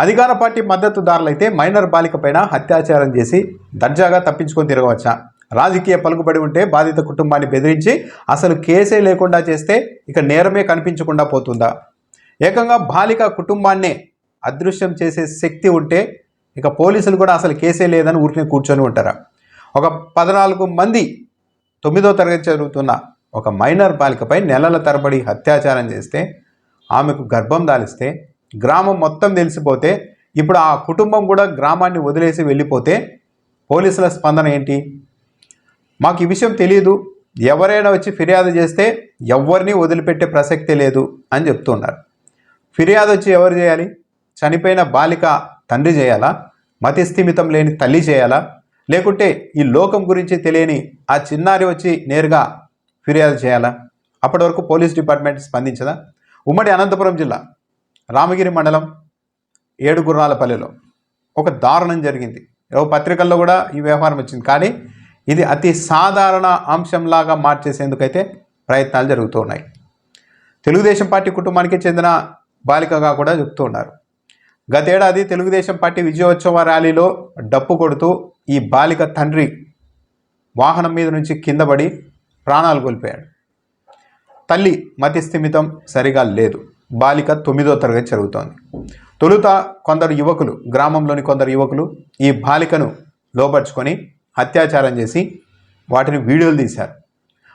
అధికార party మద్దతుదారులైతే minor బాలికపైన అత్యాచారం చేసి దర్జాగా తప్పించుకొని తిరగవచ్చా? రాజకీయ పలుకుబడి ఉంటే బాధిత కుటుంబాన్ని బెదిరించి అసలు కేసే లేకుండా చేస్తే ఇక నేరమే కనిపించకుండా పోతుందా? ఏకంగా బాలిక కుటుంబాన్నే అదృశ్యం చేసే శక్తి ఉంటే ఇక పోలీసులు కూడా అసలు కేసే లేదని ఊరికే కూర్చొని ఉంటారా? ఒక 14 మంది 9వ తరగతి చదువుతున్న ఒక మైనర్ బాలికపై నెలల తరబడి అత్యాచారం చేస్తే, ఆమెకు గర్భం దాలిస్తే, గ్రామం మొత్తం తెలిసిపోతే, ఇప్పుడు ఆ కుటుంబం కూడా గ్రామాన్ని వదిలేసి వెళ్ళిపోతే పోలీసుల స్పందన ఏంటి? మాకు ఈ విషయం తెలియదు, ఎవరైనా వచ్చి ఫిర్యాదు చేస్తే ఎవరిని వదిలిపెట్టే ప్రసక్తే లేదు అని చెప్తున్నారు. ఫిర్యాదు వచ్చి ఎవరు చేయాలి? చనిపోయిన బాలిక తండ్రి చేయాలా? మతిస్థిమితం లేని తల్లి చేయాలా? లేకుంటే ఈ లోకం గురించి తెలియని ఆ చిన్నారి వచ్చి నేరుగా ఫిర్యాదు చేయాలా? అప్పటి వరకు పోలీస్ డిపార్ట్మెంట్ స్పందించదా? ఉమ్మడి అనంతపురం జిల్లా రామగిరి మండలం ఏడుగుర్రాలపల్లిలో ఒక దారుణం జరిగింది. పత్రికల్లో కూడా ఈ వ్యవహారం వచ్చింది. కానీ ఇది అతి సాధారణ అంశంలాగా మార్చేసేందుకైతే ప్రయత్నాలు జరుగుతూ ఉన్నాయి. తెలుగుదేశం పార్టీ కుటుంబానికి చెందిన బాలికగా కూడా చెప్తూ ఉన్నారు. గతేడాది తెలుగుదేశం పార్టీ విజయోత్సవ ర్యాలీలో డప్పు కొడుతూ ఈ బాలిక తండ్రి వాహనం మీద నుంచి కింద పడి ప్రాణాలు కోల్పోయాడు. తల్లి మతి స్థిమితం సరిగా లేదు. బాలిక 9వ తరగతి చదువుతోంది. తొలుత కొందరు యువకులు, గ్రామంలోని కొందరు యువకులు ఈ బాలికను లోపరుచుకొని అత్యాచారం చేసి వాటిని వీడియోలు తీశారు.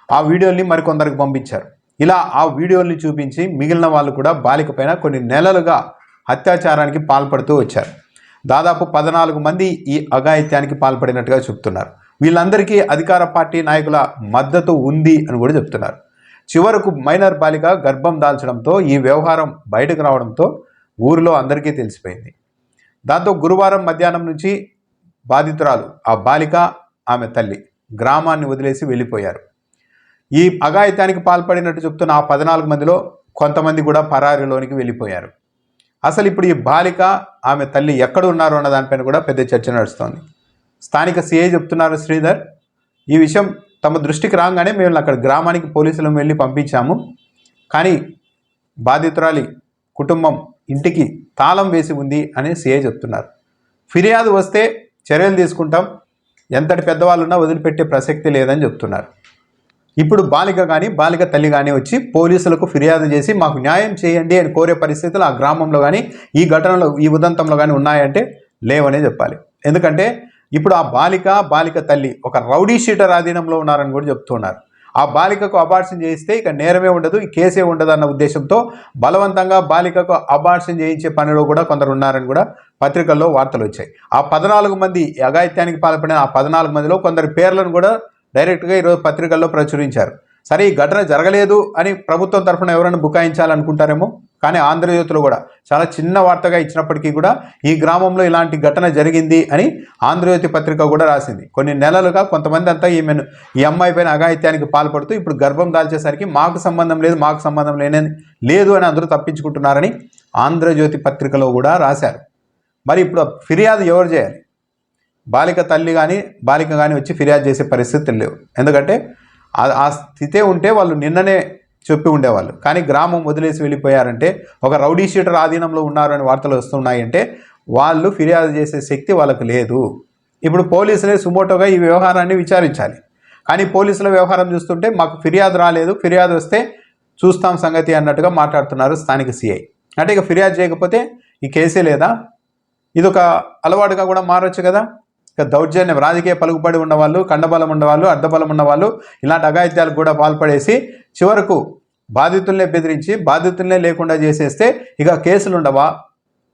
ఆ వీడియోల్ని మరికొందరికి పంపించారు. ఇలా ఆ వీడియోల్ని చూపించి మిగిలిన వాళ్ళు కూడా బాలిక పైన కొన్ని నెలలుగా అత్యాచారానికి పాల్పడుతూ వచ్చారు. దాదాపు 14 మంది ఈ అఘాయిత్యానికి పాల్పడినట్టుగా చెప్తున్నారు. వీళ్ళందరికీ అధికార పార్టీ నాయకుల మద్దతు ఉంది అని కూడా చెప్తున్నారు. చివరకు మైనర్ బాలిక గర్భం దాల్చడంతో ఈ వ్యవహారం బయటకు రావడంతో ఊరిలో అందరికీ తెలిసిపోయింది. దాంతో గురువారం మధ్యాహ్నం నుంచి బాధితురాలు, ఆ బాలిక, ఆమె తల్లి గ్రామాన్ని వదిలేసి వెళ్ళిపోయారు. ఈ అఘాయిత్యానికి పాల్పడినట్టు చెప్తున్న ఆ 14 మందిలో కొంతమంది కూడా పరారీలోనికి వెళ్ళిపోయారు. అసలు ఇప్పుడు ఈ బాలిక, ఆమె తల్లి ఎక్కడ ఉన్నారు అన్న దానిపైన కూడా పెద్ద చర్చ నడుస్తోంది. స్థానిక సిఐ చెప్తున్నారు శ్రీధర్, ఈ విషయం తమ దృష్టికి రాగానే మేము అక్కడ గ్రామానికి పోలీసులను వెళ్ళి పంపించాము. కానీ బాధితురాలి కుటుంబం ఇంటికి తాళం వేసి ఉంది అని సిఐ చెప్తున్నారు. ఫిర్యాదు వస్తే చర్యలు తీసుకుంటాం, ఎంతటి పెద్దవాళ్ళున్నా వదిలిపెట్టే ప్రసక్తి లేదని చెప్తున్నారు. ఇప్పుడు బాలిక కానీ బాలిక తల్లి కానీ వచ్చి పోలీసులకు ఫిర్యాదు చేసి మాకు న్యాయం చేయండి అని కోరే పరిస్థితులు ఆ గ్రామంలో కానీ ఈ ఘటనలో ఈ ఉదంతంలో కానీ ఉన్నాయంటే లేవనే చెప్పాలి. ఎందుకంటే ఇప్పుడు ఆ బాలిక తల్లి ఒక రౌడీ షీటర్ ఆధీనంలో ఉన్నారని కూడా చెప్తున్నారు. ఆ బాలికకు అబార్షన్ చేయిస్తే ఇక నేరమే ఉండదు, ఈ కేసే ఉండదు అన్న ఉద్దేశంతో బలవంతంగా బాలికకు అబార్షన్ చేయించే పనిలో కూడా కొందరు ఉన్నారని కూడా పత్రికల్లో వార్తలు వచ్చాయి. ఆ 14 మంది అఘాయిత్యానికి పాల్పడిన ఆ 14 మందిలో కొందరి పేర్లను కూడా డైరెక్ట్గా ఈరోజు పత్రికల్లో ప్రచురించారు. సరే, ఈ ఘటన జరగలేదు అని ప్రభుత్వం తరఫున ఎవరైనా బుకాయించాలనుకుంటారేమో, కానీ ఆంధ్రజ్యోతిలో కూడా చాలా చిన్న వార్తగా ఇచ్చినప్పటికీ కూడా ఈ గ్రామంలో ఇలాంటి ఘటన జరిగింది అని ఆంధ్రజ్యోతి పత్రిక కూడా రాసింది. కొన్ని నెలలుగా కొంతమంది అంతా ఈ అమ్మాయి పైన అఘాయిత్యానికి పాల్పడుతూ ఇప్పుడు గర్భం దాల్చేసరికి మాకు సంబంధం లేదు అని అందరూ తప్పించుకుంటున్నారని ఆంధ్రజ్యోతి పత్రికలో కూడా రాశారు. మరి ఇప్పుడు ఫిర్యాదు ఎవరు చేయాలి? బాలిక తల్లి కానీ బాలిక కానీ వచ్చి ఫిర్యాదు చేసే పరిస్థితులు లేవు. ఎందుకంటే ఆ స్థితే ఉంటే వాళ్ళు నిన్ననే చెప్పి ఉండేవాళ్ళు. కానీ గ్రామం వదిలేసి వెళ్ళిపోయారంటే, ఒక రౌడీ షీటర్ ఆధీనంలో ఉన్నారని వార్తలు వస్తున్నాయంటే వాళ్ళు ఫిర్యాదు చేసే శక్తి వాళ్ళకు లేదు. ఇప్పుడు పోలీసులే సుమోటోగా ఈ వ్యవహారాన్ని విచారించాలి. కానీ పోలీసుల వ్యవహారం చూస్తుంటే మాకు ఫిర్యాదు రాలేదు, ఫిర్యాదు వస్తే చూస్తాం సంగతి అన్నట్టుగా మాట్లాడుతున్నారు స్థానిక సిఐ. అంటే ఇక ఫిర్యాదు చేయకపోతే ఈ కేసే లేదా? ఇదొక అలవాటుగా కూడా మారొచ్చు కదా. ఇక దౌర్జన్యం, రాజకీయ పలుకుబడి ఉన్నవాళ్ళు, కండబలం ఉన్నవాళ్ళు, అర్ధబలం ఉన్నవాళ్ళు ఇలాంటి అఘాయిత్యాలకు కూడా పాల్పడేసి చివరకు బాధితుల్నే బెదిరించి బాధితుల్నే లేకుండా చేసేస్తే ఇక కేసులు ఉండవా?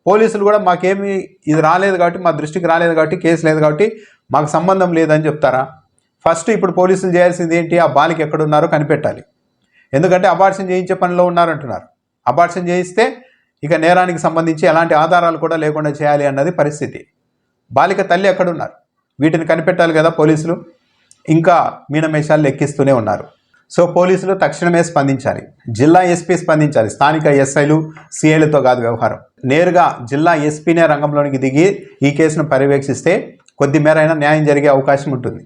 పోలీసులు కూడా మాకేమి ఇది రాలేదు కాబట్టి, మా దృష్టికి రాలేదు కాబట్టి, కేసు లేదు కాబట్టి మాకు సంబంధం లేదని చెప్తారా? ఫస్ట్ ఇప్పుడు పోలీసులు చేయాల్సింది ఏంటి? ఆ బాలిక ఎక్కడున్నారో కనిపెట్టాలి. ఎందుకంటే అబార్షన్ చేయించే పనిలో ఉన్నారంటున్నారు. అబార్షన్ చేయిస్తే ఇక నేరానికి సంబంధించి ఎలాంటి ఆధారాలు కూడా లేకుండా చేయాలి అన్నది పరిస్థితి. బాలిక తల్లి ఎక్కడున్నారు? వీటిని కనిపెట్టాలి కదా పోలీసులు. ఇంకా మీనమేషాలు లెక్కిస్తూనే ఉన్నారు. సో పోలీసులు తక్షణమే స్పందించాలి. జిల్లా ఎస్పీ స్పందించాలి. స్థానిక ఎస్ఐలు, సిఐలతో కాదు వ్యవహారం. నేరుగా జిల్లా ఎస్పీనే రంగంలోనికి దిగి ఈ కేసును పర్యవేక్షిస్తే కొద్ది మేర అయినా న్యాయం జరిగే అవకాశం ఉంటుంది.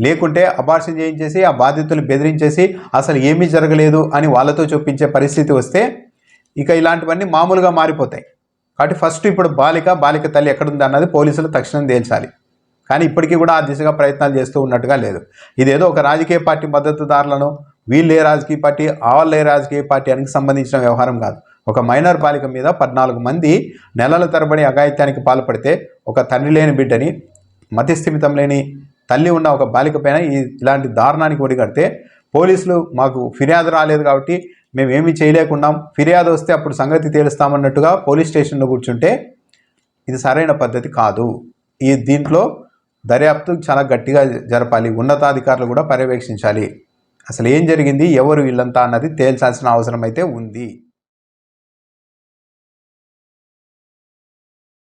లేకుంటే అబార్షన్ చేయించేసి ఆ బాధితులు బెదిరించేసి అసలు ఏమీ జరగలేదు అని వాళ్ళతో చూపించే పరిస్థితి వస్తే ఇక ఇలాంటివన్నీ మామూలుగా మారిపోతాయి. కాబట్టి ఫస్ట్ ఇప్పుడు బాలిక తల్లి ఎక్కడుంది అన్నది పోలీసులు తక్షణం తేల్చాలి. కానీ ఇప్పటికీ కూడా ఆ దిశగా ప్రయత్నాలు చేస్తూ ఉన్నట్టుగా లేదు. ఇదేదో ఒక రాజకీయ పార్టీ మద్దతుదారులను వీళ్ళే రాజకీయ పార్టీ వాళ్ళే రాజకీయ పార్టీ అని సంబంధించిన వ్యవహారం కాదు. ఒక మైనర్ బాలిక మీద 14 మంది నెలల తరబడి అఘాయిత్యానికి పాల్పడితే ఒక తండ్రి లేని బిడ్డని, మతిస్థిమితం లేని తల్లి ఉన్న ఒక బాలిక పైన ఇలాంటి దారుణానికి ఒడిగడితే పోలీసులు మాకు ఫిర్యాదు రాలేదు కాబట్టి మేమేమీ చేయలేకున్నాం, ఫిర్యాదు వస్తే అప్పుడు సంగతి తేలుస్తామన్నట్టుగా పోలీస్ స్టేషన్లో కూర్చుంటే ఇది సరైన పద్ధతి కాదు. దీంట్లో దర్యాప్తు చాలా గట్టిగా జరపాలి, ఉన్నతాధికారులు కూడా పర్యవేక్షించాలి. అసలు ఏం జరిగింది, ఎవరు వీళ్ళంతా అన్నది తేల్చాల్సిన అవసరం అయితే ఉంది.